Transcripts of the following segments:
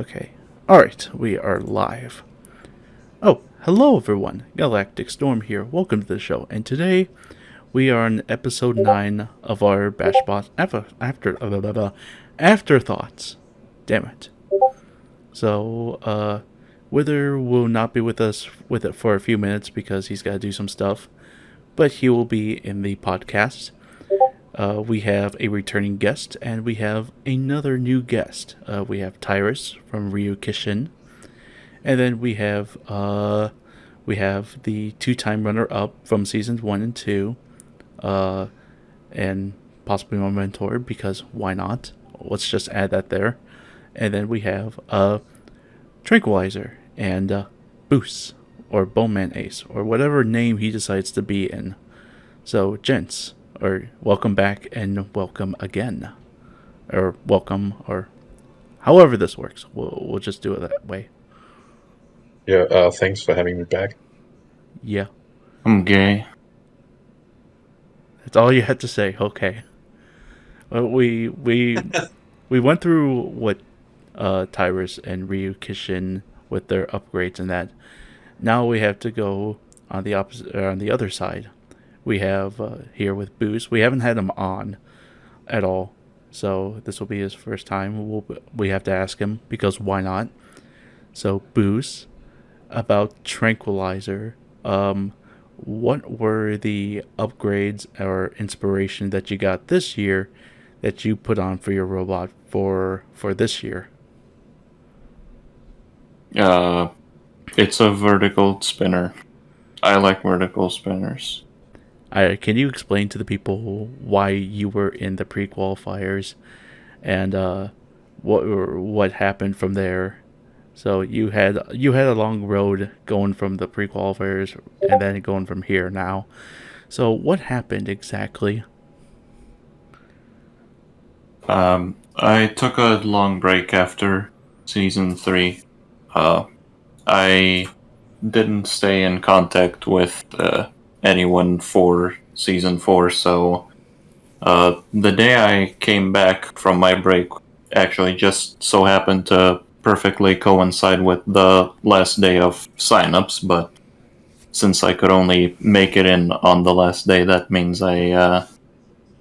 Okay. Alright, we are live. Oh, hello everyone. Galacticstorm here. Welcome to the show. And today we are on episode 9 of our BashBots afterthoughts. Damn it. So, Wither will not be with us with it for a few minutes because he's got to do some stuff, but he will be in the podcast. We have a returning guest, and we have another new guest. We have Thyrus from Ryu-Kishin, and then we have the 2-time runner-up from seasons 1 and 2, and possibly my mentor, because why not? Let's just add that there. And then we have Tranquilizer and Booce, or Bowman Ace, or whatever name he decides to be in. So, gents, or welcome back and welcome again, or welcome, or however this works. We'll just do it that way. Yeah, thanks for having me back. Yeah. I'm gay. That's all you had to say. Okay. Well, we went through what Thyrus and Ryu-Kishin with their upgrades and that. Now we have to go on the opposite, on the other side. We have here with Booce. We haven't had him on at all, so this will be his first time. We have to ask him, because why not? So, Booce, about Tranquilizer, what were the upgrades or inspiration that you got this year that you put on for your robot for this year? It's a vertical spinner. I like vertical spinners. Can you explain to the people why you were in the pre-qualifiers and what happened from there? So you had a long road going from the pre-qualifiers and then going from here now. So what happened exactly? I took a long break after season 3. I didn't stay in contact with anyone for season 4, so the day I came back from my break actually just so happened to perfectly coincide with the last day of signups, but since I could only make it in on the last day, that means I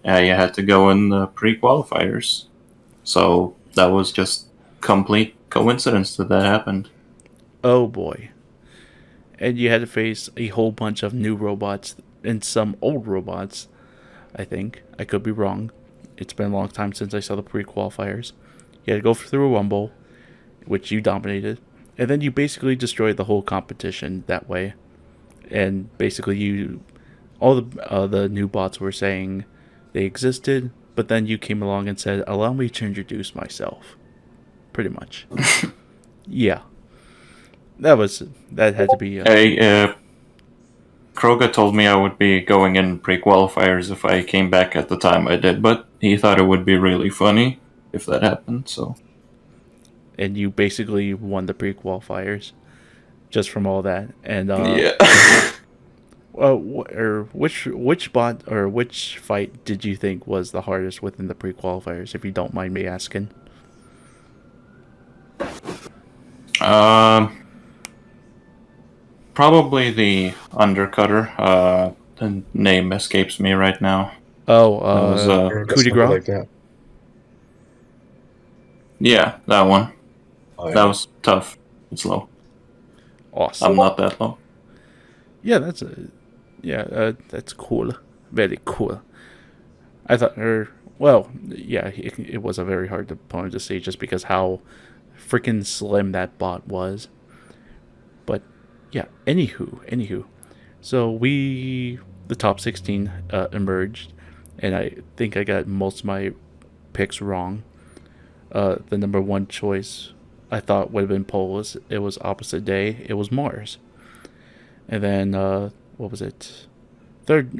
had to go in the pre-qualifiers. So that was just complete coincidence that happened. Oh boy. And you had to face a whole bunch of new robots and some old robots, I think. I could be wrong. It's been a long time since I saw the pre-qualifiers. You had to go through a rumble, which you dominated, and then you basically destroyed the whole competition that way. And basically all the new bots were saying they existed, but then you came along and said, allow me to introduce myself. Pretty much. Yeah. That had to be... Kroga told me I would be going in pre-qualifiers if I came back at the time I did, but he thought it would be really funny if that happened, so... And you basically won the pre-qualifiers just from all that. And yeah. Which bot or which fight did you think was the hardest within the pre-qualifiers, if you don't mind me asking? Probably the undercutter. The name escapes me right now. Oh, coup de grace? Like that. Yeah, that one. Oh, yeah. That was tough. It's low. Awesome. I'm not that low. Yeah, that's cool. Very cool. I thought, it was a very hard opponent to see just because how freaking slim that bot was. But yeah, anywho. So the top 16 emerged, and I think I got most of my picks wrong. The number 1 choice I thought would have been Polus. It was opposite day. It was Mars. And then what was it? Third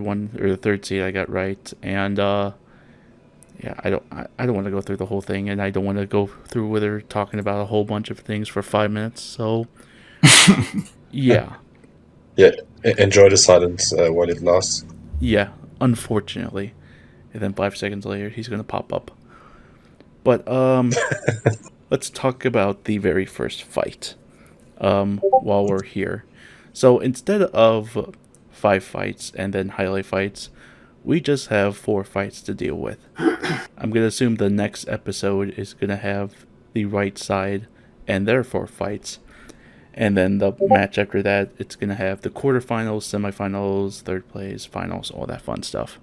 one, or the third seed I got right. And I don't want to go through the whole thing, and I don't want to go through with her talking about a whole bunch of things for 5 minutes. So yeah. Yeah, enjoy the silence while it lasts. Yeah, unfortunately. And then 5 seconds later, he's going to pop up. But let's talk about the very first fight. While we're here, so instead of 5 fights and then highlight fights, we just have 4 fights to deal with. I'm gonna assume the next episode is gonna have the right side and their 4 fights, and then the match after that, it's gonna have the quarterfinals, semifinals, third place, finals, all that fun stuff.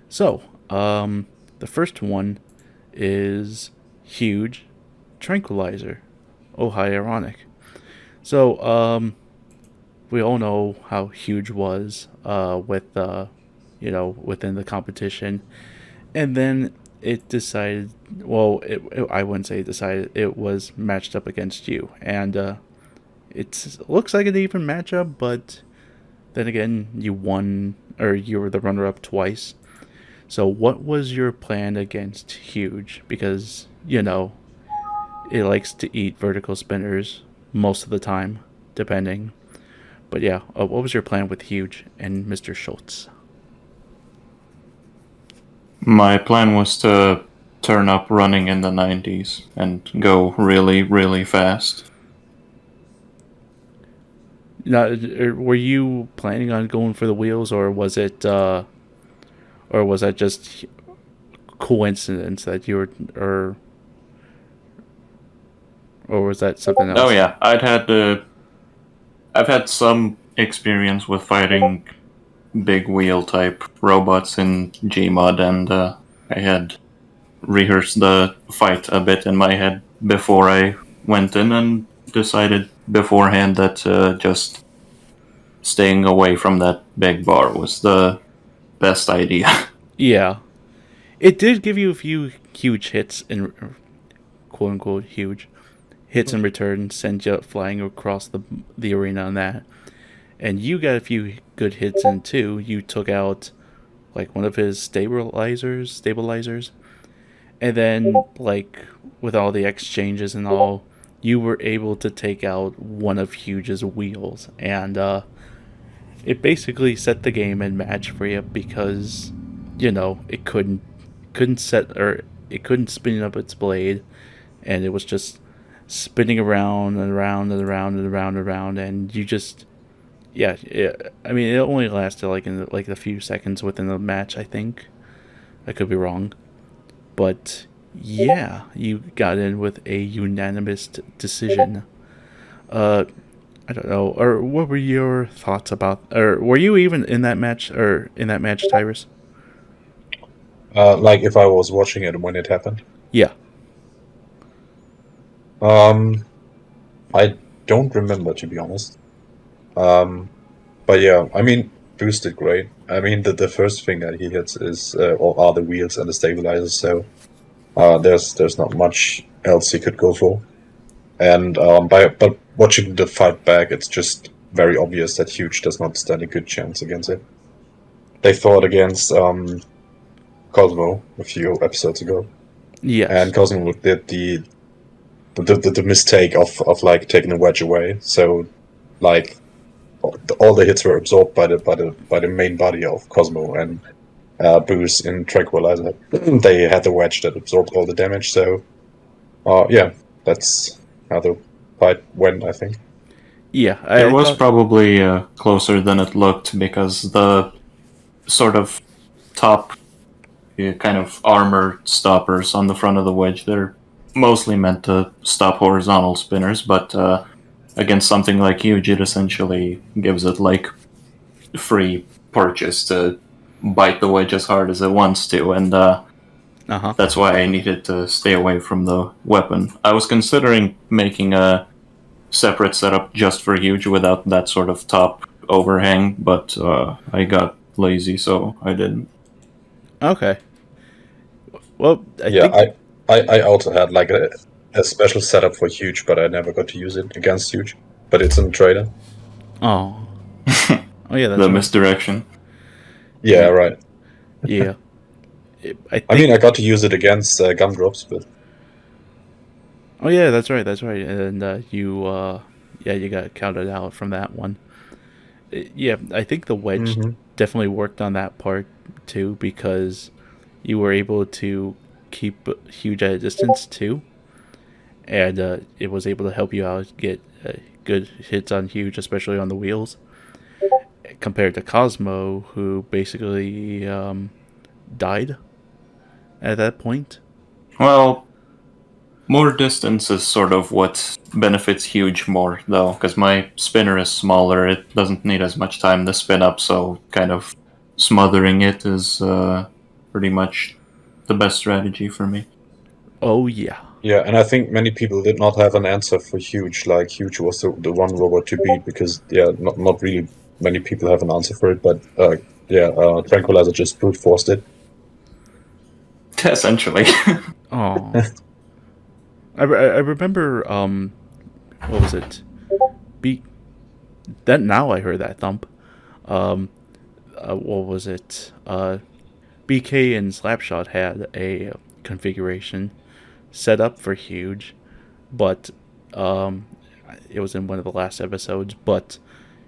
So, the first one is huge Tranquilizer. Oh, how ironic. So, we all know how huge was with within the competition, and then it decided. Well, I wouldn't say it decided. It was matched up against you, and it looks like an even matchup. But then again, you won, or you were the runner-up twice. So, what was your plan against Huge? Because it likes to eat vertical spinners most of the time, depending. But yeah, what was your plan with Huge and Mr. Schultz? My plan was to turn up running in the 90s and go really, really fast. Now, were you planning on going for the wheels, or was or was that just coincidence that you were, or was that something else? Oh yeah, I've had some experience with fighting big wheel type robots in Gmod, and I had rehearsed the fight a bit in my head before I went in, and decided beforehand that just staying away from that big bar was the best idea. Yeah, it did give you a few huge hits in quote unquote huge hits in return, send you flying across the arena on that. And you got a few good hits in too. You took out like one of his stabilizers, and then like with all the exchanges and all, you were able to take out one of Huge's wheels, and it basically set the game and match for you because it couldn't set or it couldn't spin up its blade, and it was just spinning around and around and around and around and around, and you just I mean, it only lasted like in like a few seconds within the match. I think I could be wrong, but yeah, you got in with a unanimous decision. Uh, I don't know, or what were your thoughts about, or were you even in that match, Tyrus? Like if I was watching it when it happened. Yeah. I don't remember, to be honest. But yeah, I mean, Booce did great. I mean, the first thing that he hits is or are the wheels and the stabilizers. So there's not much else he could go for. And but watching the fight back, it's just very obvious that Huge does not stand a good chance against it. They fought against Cosmo a few episodes ago, Yes. and Cosmo did the mistake of like taking the wedge away. So like all the hits were absorbed by the main body of Cosmo, and Booce in Tranquilizer. They had the wedge that absorbed all the damage. So yeah, that's how the fight went, I think. Yeah. It was probably closer than it looked, because the sort of top kind of armor stoppers on the front of the wedge, they're mostly meant to stop horizontal spinners, but against something like Huge, it essentially gives it like free purchase to bite the wedge as hard as it wants to, and that's why I needed to stay away from the weapon. I was considering making a separate setup just for Huge without that sort of top overhang, but I got lazy, so I didn't. Okay. Well, I also had like a special setup for Huge, but I never got to use it against Huge. But it's in the trailer. Oh. Oh yeah, that's the right. misdirection. Yeah, right. Yeah. I mean, I got to use it against Gumdrops, but oh yeah, that's right. And you got counted out from that one. Yeah, I think the wedge definitely worked on that part too, because you were able to keep Huge at a distance too, and it was able to help you out get good hits on Huge, especially on the wheels. Compared to Cosmo, who basically died at that point. Well, more distance is sort of what benefits Huge more, though, because my spinner is smaller. It doesn't need as much time to spin up, so kind of smothering it is pretty much the best strategy for me. Oh yeah. Yeah, and I think many people did not have an answer for Huge. Like Huge was the one robot to beat because not really many people have an answer for it. But Tranquilizer just brute forced it. Essentially. Oh. I remember what was it? Then now I heard that thump. What was it? BK and Slapshot had a configuration set up for Huge, but it was in one of the last episodes. But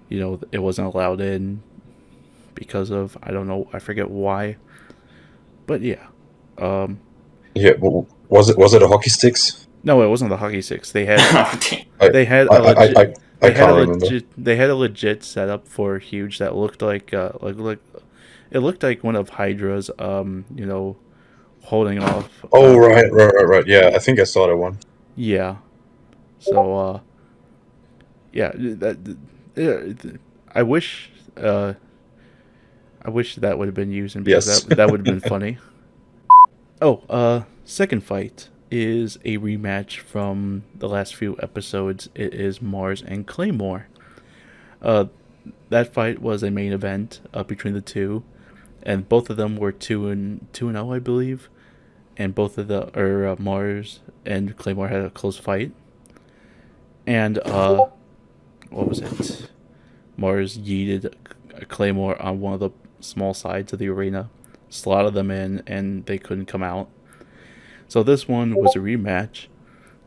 it wasn't allowed in because of I don't know, I forget why. But yeah, Yeah, was it a hockey sticks? no, it wasn't the hockey sticks. They had I they had I a legit. I can't remember. They had a legit setup for Huge that looked like it looked like one of Hydra's holding off. Oh right. Yeah, I think I saw that one. Yeah. So yeah, I wish I wish that would have been used because Yes. that would have been funny. Oh, second fight is a rematch from the last few episodes. It is Mars and Claymore. Uh, that fight was a main event between the two, and both of them were 2-0, I believe. And both of the Mars and Claymore had a close fight. And what was it? Mars yeeted Claymore on one of the small sides of the arena, slotted them in, and they couldn't come out. So this one was a rematch,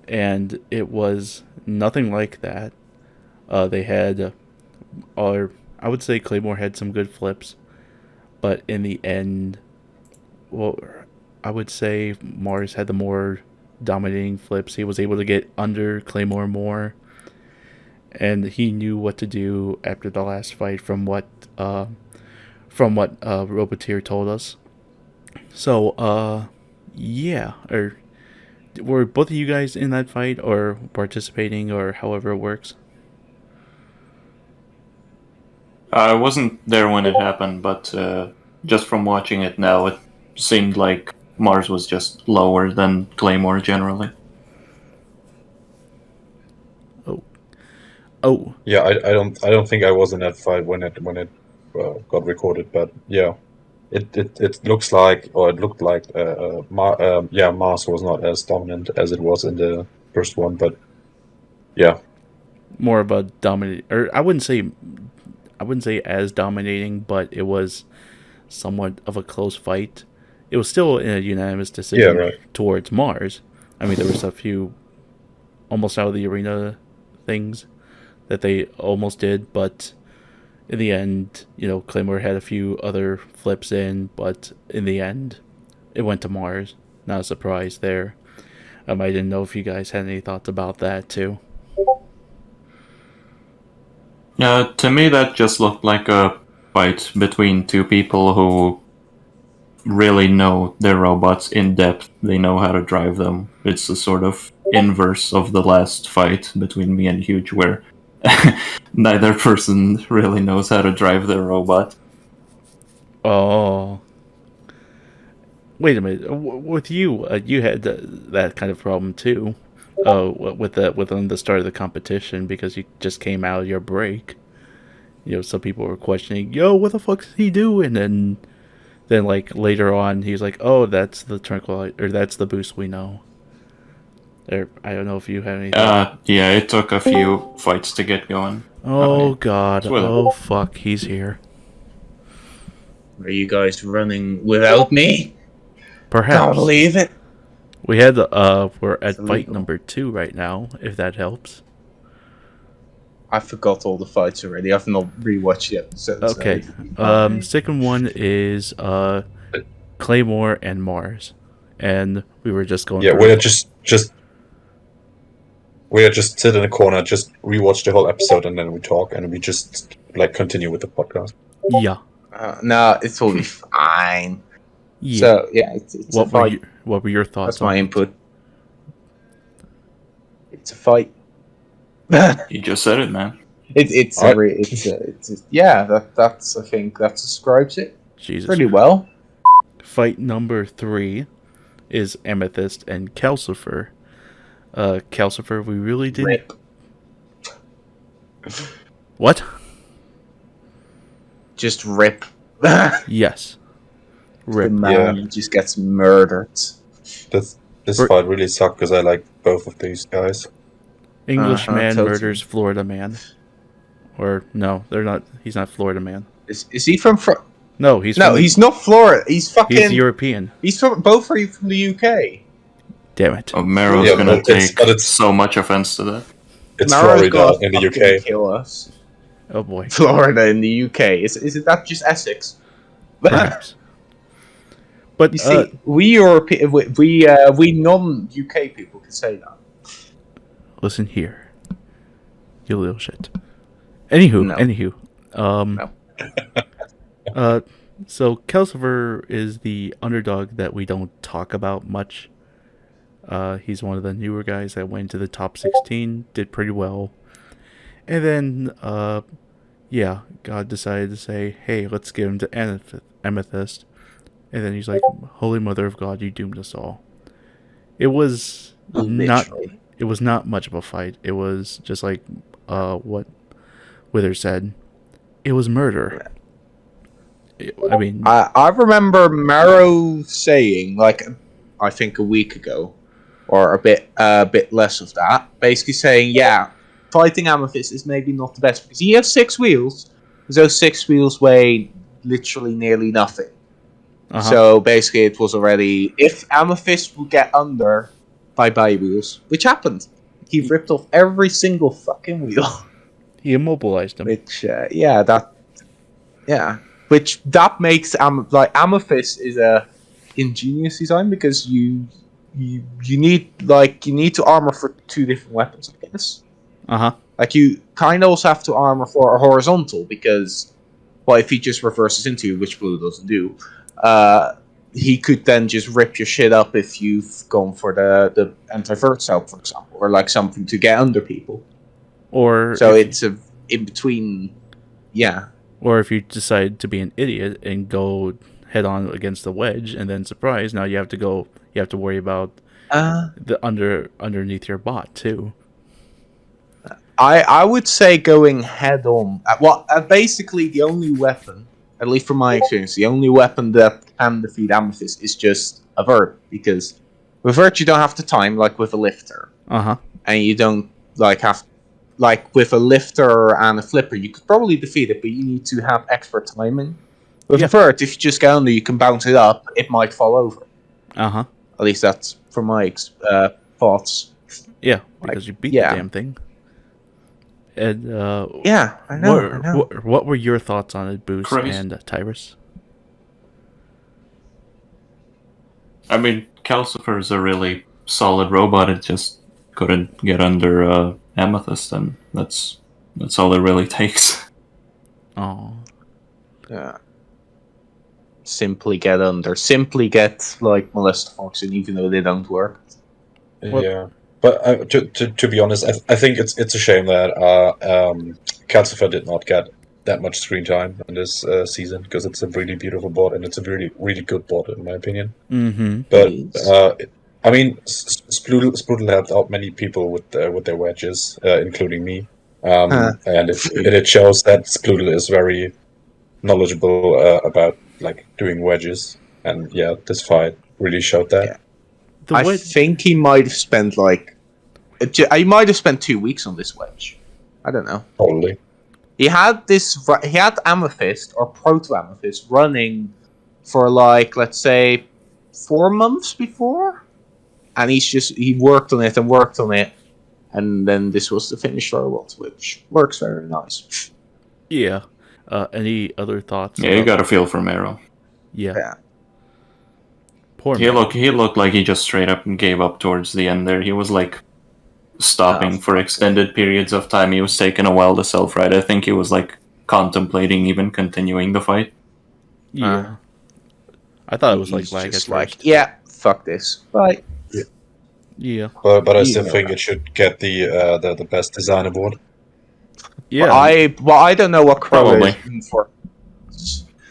and it was nothing like that. They had, or I would say Claymore had some good flips, but in the end, well, I would say Mars had the more dominating flips. He was able to get under Claymore more, and he knew what to do after the last fight from what Roboteer told us. So yeah, or were both of you guys in that fight or participating or however it works? I wasn't there when it happened, but just from watching it now, it seemed like Mars was just lower than Claymore generally. Oh, Yeah, I don't think I was in that fight when it got recorded, but yeah, it looks like, or it looked like Mars was not as dominant as it was in the first one, but yeah. more of a dominant, or I wouldn't say as dominating, but it was somewhat of a close fight. It was still a unanimous Yeah, decision right. towards Mars. I mean, there was a few almost out of the arena things that they almost did, but in the end, Claymore had a few other flips in, but in the end, it went to Mars. Not a surprise there. I didn't know if you guys had any thoughts about that too. To me, that just looked like a fight between two people who really know their robots in depth. They know how to drive them. It's a sort of inverse of the last fight between me and Huge, where neither person really knows how to drive their robot. Oh, wait a minute. With you, you had that kind of problem too. Within the start of the competition because you just came out of your break. Some people were questioning, "Yo, what the fuck is he doing?" And then like later on, he's like, "Oh, that's the Tranquilizer, or that's the Booce we know." Or I don't know if you have anything. Yeah, it took a few fights to get going. Oh Yeah. God! It's with Oh fuck! He's here. Are you guys running without me? Perhaps. Can't believe it. We had we're at It's fight illegal. number 2 right now. If that helps. I forgot all the fights already. I've not rewatched the episodes. Okay. Second one is Claymore and Mars, and we were just going Yeah, through. well, just We just sit in a corner, just rewatch the whole episode, and then we talk, and we just like continue with the podcast. Yeah. No, it's totally fine. Yeah. So yeah, it's a fight. What were your thoughts That's my on input. It's a fight. You just said it, man. It's that's I think that describes it Jesus. pretty well. Fight number 3 is Amethyst and Calcifer. Calcifer, we really didn't... Rip. What? Just rip. Yes. Rip. The man just gets murdered. This Br- fight really sucked because I like both of these guys. English man totally. murders Florida man. Or, no, they're not. He's not Florida man. Is he from? No, he's No, from, he's not Florida. He's fucking. he's European. He's from both are from the UK. Damn it. Oh, Mero's Yeah, gonna but it's- take but it's- so much offense to that. It's Maro's Florida gonna in the fucking UK. Kill us. Oh boy. Florida in the UK. Is it that just Essex? Perhaps. But, You see, we European, we non-UK people can say that. listen here. You little shit. Anywho. No. So Calcifer is the underdog that we don't talk about much. He's one of the newer guys that went to the top 16, did pretty well. And then, God decided to say, hey, let's give him to Amethyst. And then he's like, Holy Mother of God, you doomed us all. It was Literally. not much of a fight. It was just like what Wither said. It was murder. I mean, I remember Maro saying, like, I think a week ago, or a bit less of that, basically saying, yeah, fighting Amethyst is maybe not the best because he has 6 wheels. Those 6 wheels weigh literally nearly nothing. So basically, it was already if Amethyst would get under by wheels, which happened, he ripped off every single fucking wheel. he immobilized him. Which which that makes Amethyst is a ingenious design because you need to armor for 2 different weapons, I guess. Like you kind of also have to armor for a horizontal because, well, if he just reverses into you, which Blue doesn't do, he could then just rip your shit up if you've gone for the anti-vert cell, for example, or like something to get under people. Or So it's a in between, yeah. Or if you decide to be an idiot and go head on against the wedge, and then surprise, now you have to worry about the underneath your bot too. I would say going head on. Basically the only weapon, at least from my experience, the only weapon that can defeat Amethyst is just a vert, because with vert you don't have to time like with a lifter, and you don't have with a lifter and a flipper you could probably defeat it, but you need to have extra timing. With a vert, if you just go under, you can bounce it up. It might fall over. At least that's from my thoughts. Yeah, because you beat the damn thing. And yeah, I know. What were your thoughts on it, Booce Crazy. and Thyrus? I mean, Calcifer is a really solid robot. It just couldn't get under Amethyst, and that's all it really takes. Oh. Yeah. Simply get under. Simply get like Molest-Foxen, even though they don't work. Yeah, but to be honest, I think it's a shame that Calcifer did not get that much screen time in this season, because it's a really beautiful board and it's a really really good board in my opinion. But I mean, Spludel helped out many people with their wedges, including me, and it shows that Spludel is very knowledgeable about like doing wedges, and yeah, this fight really showed that. Yeah. I think he might have spent he might have spent 2 weeks on this wedge. I don't know. Probably. He had Amethyst or Proto Amethyst running for let's say 4 months before, and he worked on it, and then this was the finished robot, which works very nice. Yeah. Any other thoughts? Yeah, you got a feel for Mero. Yeah. Poor He looked like he just straight up gave up towards the end there. He was like stopping for extended periods of time. He was taking a while to self-ride. I think he was like contemplating even continuing the fight. Yeah. I thought it was like He's lag at just first. yeah, fuck this. Bye. Yeah. But I still Yeah. think it should get the best design award. Yeah. I don't know what Crow Probably. is in for.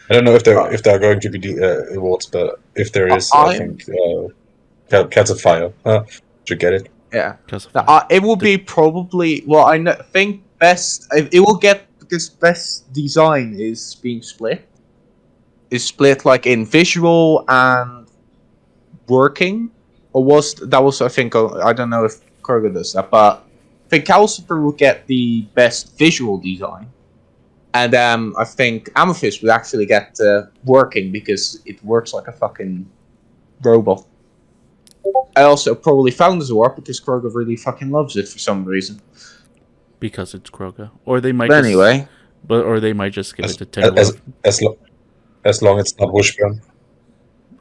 I don't know if there are going to be the awards, but if there is, I think Cats of Fire should get it. Yeah. 'Cause of Now, it will be probably. Well, think best. It will get because best design is being split. Is split like in visual and working, or was I think I don't know if Kroger does that, but I think Calcifer will get the best visual design, and I think Amethyst would actually get working because it works like a fucking robot. I also probably Founders Award because Kroger really fucking loves it for some reason. because it's Kroga. Or they might But anyway, or they might just give As, it to Ted as, Love. as long as it's not Wishbone.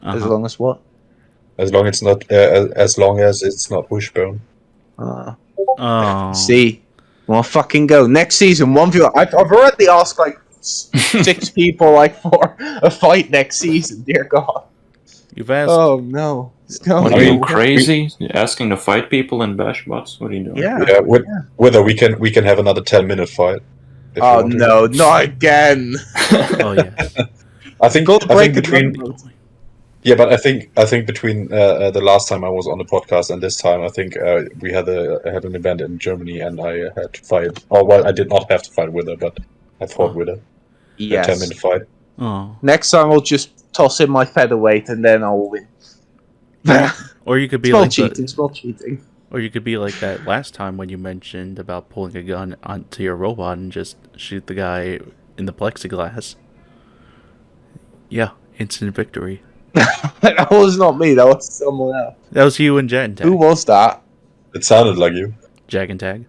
as Uh-huh. long as what? As long as it's not Wishbone. Oh. See, well, fucking go next season. One view. I've already asked like 6 people like for a fight next season. Dear God. You've asked. Oh no. It's going. What are I you mean, crazy? You're asking to fight people in BashBots? What are you doing? Yeah. Yeah, whether we can have another 10-minute fight. if you Oh want to. no, not again. Oh yes. I think Go break it between down. yeah, but I think between the last time I was on the podcast and this time, I think we had an event in Germany and I had to fight. Oh well, I did not have to fight with her, but I fought with her. A Yes. 10-minute fight. Oh. Next time I'll just toss in my featherweight and then I'll win. Or you could be Small like cheating. Small cheating. or you could be like that last time when you mentioned about pulling a gun onto your robot and just shoot the guy in the plexiglass. Yeah, instant victory. That was not me. That was someone else. That was you and Jag and Tag. Who was that? It sounded like you. Jag and Tag.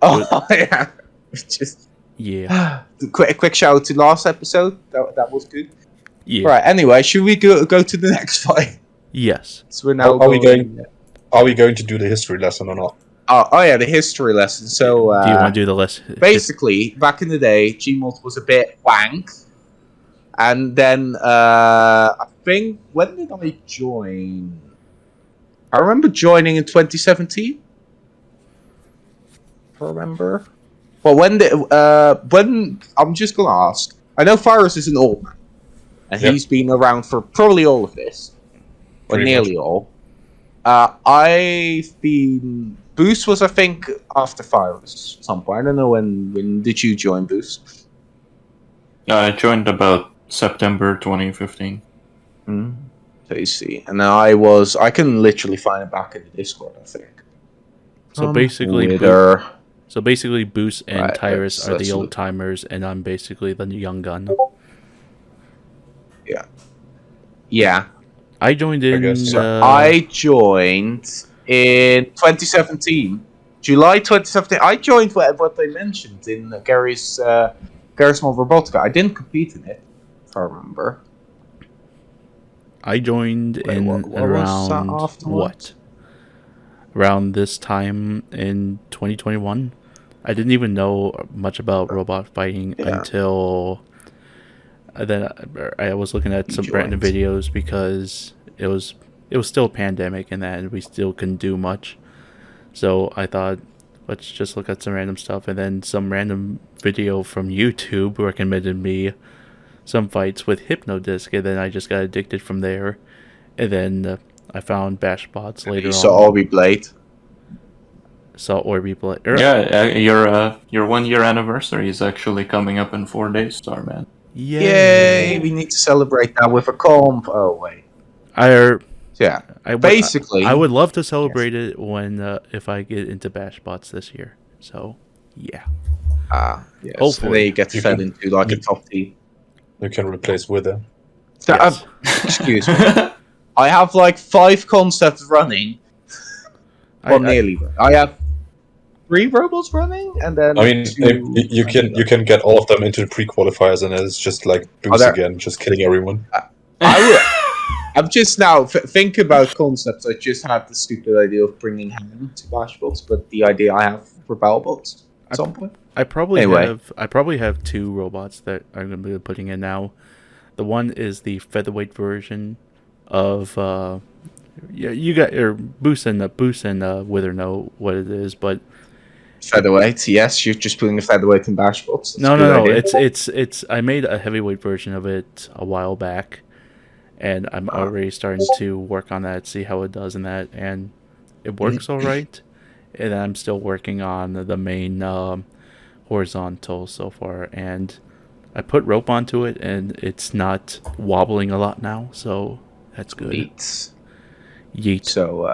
Oh yeah. Just Yeah. quick shout out to last episode. That was good. Yeah. Right. Anyway, should we go to the next fight? Yes. So we're now Are we going to do the history lesson or not? Oh yeah, the history lesson. So Do you want to do the list? basically, back in the day, Gmod was a bit wank, and then I think when did I join? I remember joining in 2017. I remember. Well, when I'm just gonna ask. I know Thyrus is an old man, and Yep. he's been around for probably all of this, or Pretty nearly all. I've been. Booce was, I think, after Thyrus at some point. I don't know when did you join Booce? I joined about September 2015. So you see, and I can literally find it back in the Discord. I think. So basically, Wither. So basically, Booce and Right, Thyrus are the that's- old timers, and I'm basically the young gun. Yeah. I joined in. guess so. I joined in 2017, July 2017. I joined what they mentioned in Gary's Small Robotica. I didn't compete in it, if I remember. I joined Wait, in what was that around afterwards? what? Around this time in 2021. I didn't even know much about robot fighting Yeah. until then. I was looking at some random joined. videos because it was still a pandemic and that, and we still couldn't do much. So I thought, let's just look at some random stuff, and then some random video from YouTube recommended me some fights with Hypnodisc, and then I just got addicted from there. And then I found BashBots later You on. saw Orby Blade. Saw Orby Blade. Yeah, your 1-year anniversary is actually coming up in 4 days, Starman. Yay! We need to celebrate that with a comp. Oh wait. Yeah. Basically, I would love to celebrate it when if I get into BashBots this year. So, yeah. yes. Hopefully. And then you get You fed can- into like a top team. You can replace Wither. So, Yes. excuse me. I have like 5 concepts running. Well, nearly. I have 3 robots running, and then I mean, 2 you can get all of them into the pre-qualifiers, and it's just like Booce there- again, just killing everyone. I I'm just now think about concepts. I just had the stupid idea of bringing him to BashBots, but the idea I have for BashBots at some point. I probably Anyway. have two robots that I'm going to be putting in now. The one is the featherweight version of you got your Booce and Wither know what it is, but Featherweight, yes, you're just putting a featherweight in BashBots. no. It's I made a heavyweight version of it a while back, and I'm already starting to work on that, see how it does in that, and it works all right. And I'm still working on the main horizontal so far, and I put rope onto it, and it's not wobbling a lot now, so that's good. Yeet. So,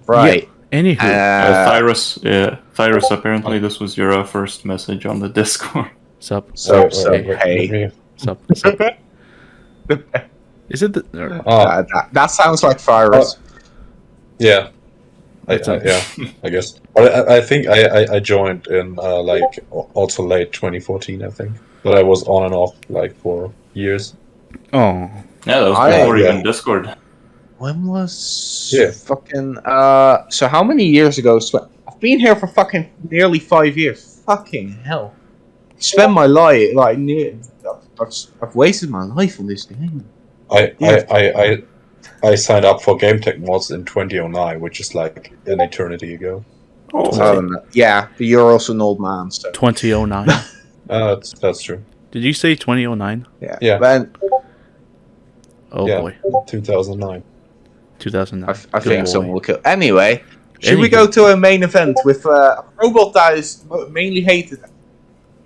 right. Yeah. Anywho, Thyrus, apparently this was your first message on the Discord. sup? Hey. Sup? Is it the? That sounds like Thyrus. Yeah. I guess. But I think I joined in also late 2014, I think. But I was on and off for years. Oh. Yeah, that was before even Discord. When was fucking? So how many years ago? I've been here for fucking nearly 5 years. Fucking hell! Spend my life I've wasted my life on this game. I signed up for Game Tech Mods in 2009, which is like an eternity ago. Yeah, but you're also an old man. So. 2009. That's true. Did you say 2009? Yeah. Boy. 2009. 2009. I think someone will kill. Anyway, should we go to a main event with a robot that is mainly hated?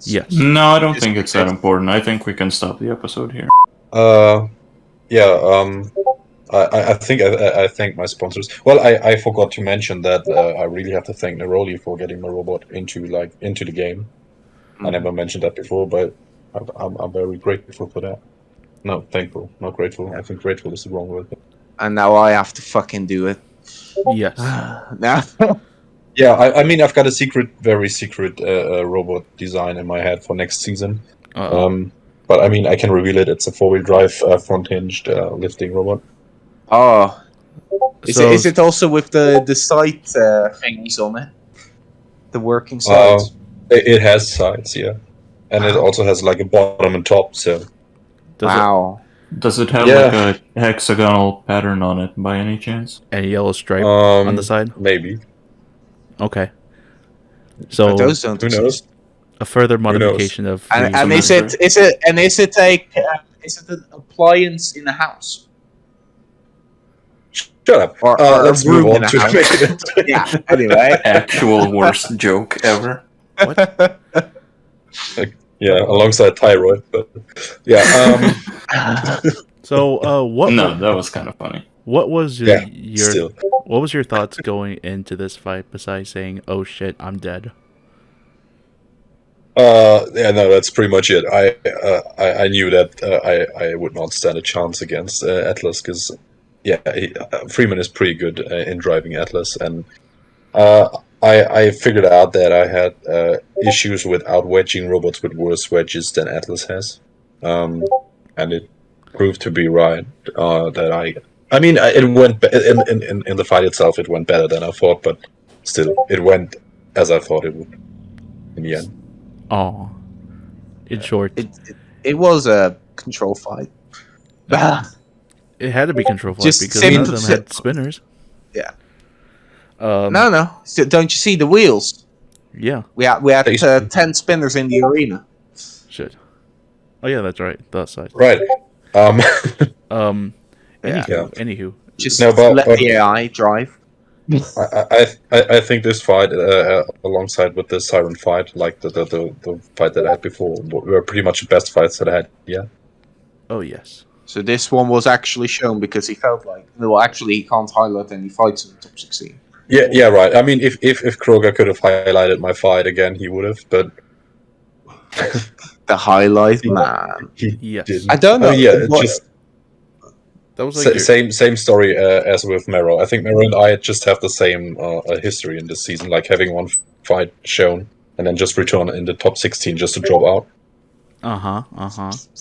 Yes. No, I don't think it's that important. I think we can stop the episode here. I think I thank my sponsors. Well, I forgot to mention that I really have to thank Neroli for getting my robot into the game. I never mentioned that before, but I'm very grateful for that. No, thankful, not grateful. I think grateful is the wrong word. And now I have to fucking do it. Yes. Now. Yeah, I mean, I've got a very secret robot design in my head for next season. But I mean, I can reveal it. It's a 4-wheel drive, front-hinged lifting robot. Oh, is it also with the sight thingies on it? The working sides. It has sides, yeah, and it also has like a bottom and top. So. Does it have like a hexagonal pattern on it by any chance? And a yellow stripe on the side? Maybe. Okay. So those don't who knows? A further modification of and is it an appliance in a house? Shut up. Or let's move on to the yeah. Anyway, actual worst joke ever. What? Yeah, alongside thyroid, but yeah. So, what? No, that was kind of funny. What was what was your thoughts going into this fight besides saying, "Oh shit, I'm dead"? Yeah, no, that's pretty much it. I knew that I would not stand a chance against Atlas because, Freeman is pretty good in driving Atlas, and I figured out that I had issues with out-wedging robots with worse wedges than Atlas has, and it proved to be right. I mean, it went in the fight itself. It went better than I thought, but still, it went as I thought it would in the end. Oh, in short, it was a control fight. It had to be control fight Just because none of them had spinners. Yeah. No. So, don't you see the wheels? Yeah. We had 10 spinners in the arena. Shit. Oh yeah, that's right. That side. Right. Anywho. Just let the AI drive. I think this fight, alongside with the Siren fight, like the fight that I had before, were pretty much the best fights that I had. Yeah. Oh yes. So this one was actually shown because he felt like he can't highlight any fights in the top 16. Yeah, right. I mean, if Kroger could have highlighted my fight again, he would have. But the highlight man. He didn't. I don't know. That was like same story as with Mero. I think Mero and I just have the same history in this season, like having one fight shown and then just return in the top 16 just to drop out. Uh huh.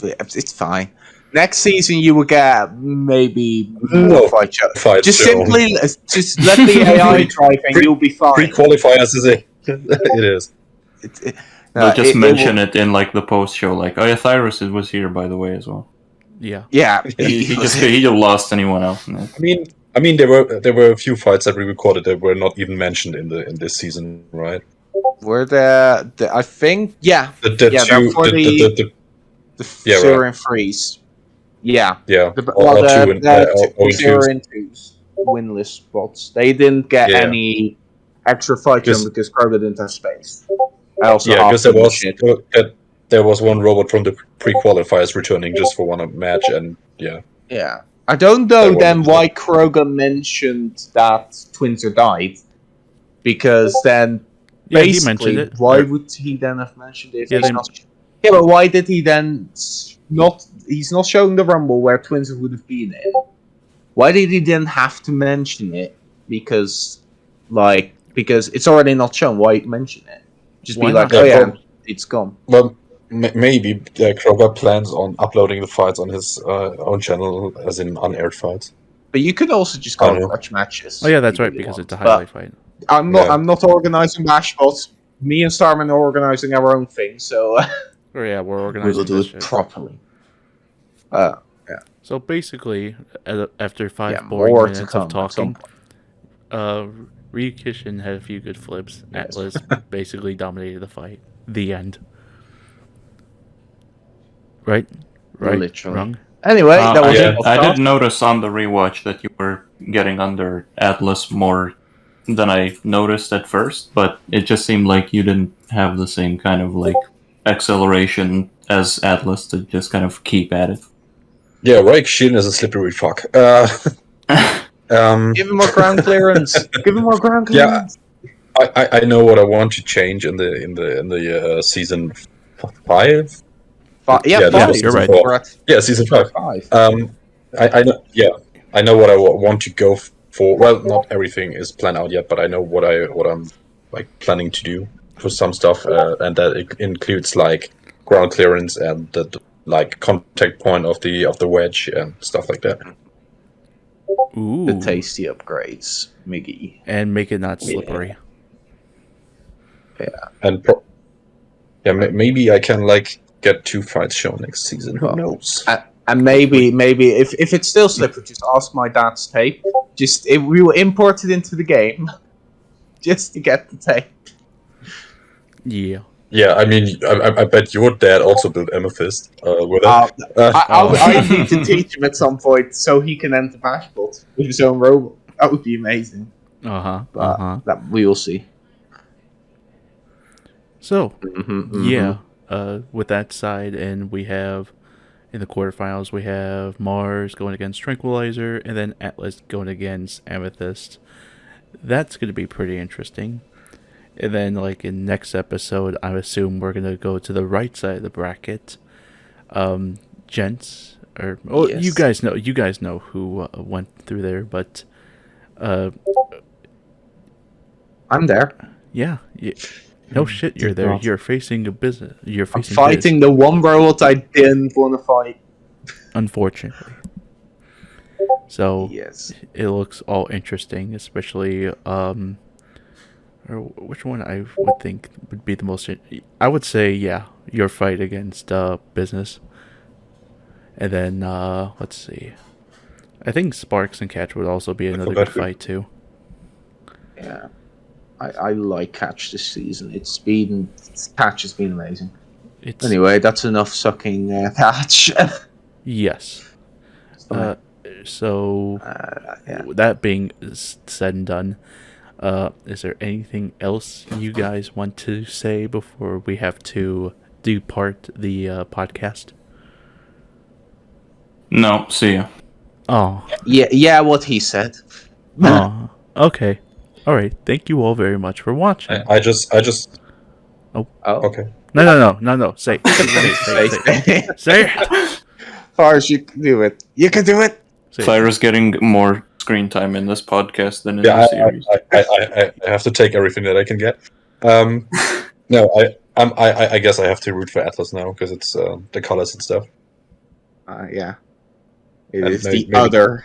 It's fine. Next season, you will get maybe No, more fight show. fight Just show. simply, just let the AI drive, and you'll be fine. Pre-qualifiers is it? It is. They'll just mention it in like the post show, like, oh yeah, Thyrus was here by the way as well. Yeah. Yeah, He just lost anyone else. I mean, there were a few fights that we recorded that were not even mentioned in this season, right? were the I think The yeah, two, for the yeah, zero right. and threes. Yeah, Yeah, well, or two and the or zero twos. and twos winless spots. They didn't get Yeah. any extra fight Just- time because Crowder didn't have space. I also Yeah, because half the shit. there was one robot from the pre-qualifiers returning just for one match, and yeah. Yeah. I don't know That then one- why Kroger mentioned that Twins are died. Because then Yeah, he basically, mentioned it. why would he then have mentioned it if Yeah, he's they- not? Yeah, but why did he then not? He's not showing the Rumble where Twins would have been in. Why did he then have to mention it? Because it's already not shown. Why mention it? Just Why be like, not? oh Yeah, yeah, well- it's gone. Well, maybe Kroger plans on uploading the fights on his own channel, as in unaired fights. But you could also just I go know. and watch matches. Oh yeah, that's if you right, really because want. it's a But highlight fight. I'm not. Yeah. I'm not organizing BashBots. Me and Starman are organizing our own thing, so Oh yeah, we're we organizing will do this it shit. properly. So basically, after five Yeah, boring more to minutes come of at some talking, Ryu-Kishin had a few good flips. Yes. Atlas basically dominated the fight. The end. Right? Literally. Wrong? Anyway, that was yeah. it. I did notice on the rewatch that you were getting under Atlas more than I noticed at first, but it just seemed like you didn't have the same kind of like acceleration as Atlas to just kind of keep at it. Yeah, Ryu-Kishin is a slippery fuck. Give him more ground clearance. Give him more ground Yeah. clearance. I know what I want to change in the season 5. Yeah, that five. was you're season right. 4. We're at Yeah, season 5. 5. I know. Yeah, I know what I want to go for. Well, not everything is planned out yet, but I know what I'm like planning to do for some stuff, and that it includes like ground clearance and the like contact point of the wedge and stuff like that. Ooh. The tasty upgrades, Miggy. And make it not Yeah. slippery. And maybe I can like get 2 fights shown next season. Who Oh. knows? And maybe if it's still slippery, just ask my dad's tape. We will import it into the game, just to get the tape. Yeah. Yeah, I mean, I bet your dad also built Amethyst with it. I need to teach him at some point so he can enter BashBots with his own robot. That would be amazing. Uh-huh. But Uh-huh. that we will see. So, Mm-hmm, yeah. With that side, and we have in the quarterfinals, we have Mars going against Tranquilizer, and then Atlas going against Amethyst. That's going to be pretty interesting. And then, like in next episode, I assume we're going to go to the right side of the bracket. Gents, or Yes. you guys know who went through there, but I'm there. yeah. No shit, you're there. God. You're facing a business. You're I'm facing fighting the one robot I didn't want to fight. unfortunately. So Yes. it looks all interesting, especially or which one I would think would be the most. I would say your fight against business, and then let's see. I think Sparks and Catch would also be another good fight too. Yeah. I like Catch this season. Catch has been amazing. It's Anyway, that's enough sucking Catch. yes. So Yeah. that being said and done, is there anything else you guys want to say before we have to depart the podcast? No, see ya. Oh, Yeah, what he said. oh, okay, all right. Thank you all very much for watching. I just. Oh. Okay. No. Say it. Say it. Thyrus, you can do it. You can do it. Say it. Thyrus getting more screen time in this podcast than in Yeah, the series. I have to take everything that I can get. No, I guess I have to root for Atlas now because it's the colors and stuff. Yeah, it And is the maybe other.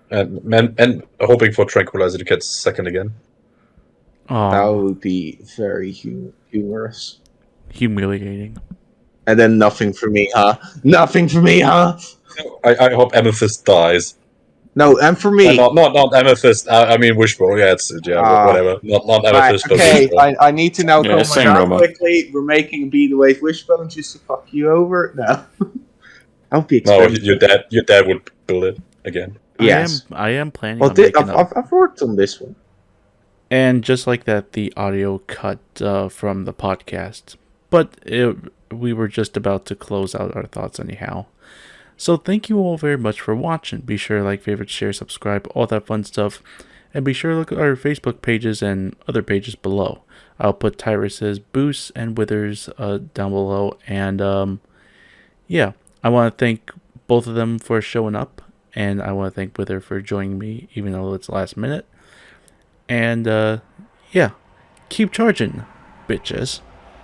and hoping for Tranquilizer to get second again. That Oh, would be very humorous. humiliating. And then nothing for me, huh? Nothing for me, huh? I hope Amethyst dies. No, and for me. Not Amethyst. I mean Wishbone. Yeah, whatever. Not Right, Amethyst, but okay, Wishbone. I need to now Yeah, call my same dad robot. quickly. We're making a Be the Wave Wishbone just to fuck you over. No. I'll be No, expensive. your dad would build it again. Yes. I am planning Well, on making a. I've worked on this one. And just like that, the audio cut from the podcast. But we were just about to close out our thoughts anyhow. So thank you all very much for watching. Be sure to like, favorite, share, subscribe, all that fun stuff. And be sure to look at our Facebook pages and other pages below. I'll put Thyrus's, Booce, and Withers down below. And yeah, I want to thank both of them for showing up. And I want to thank Wither for joining me, even though it's last minute. And yeah, keep charging, bitches.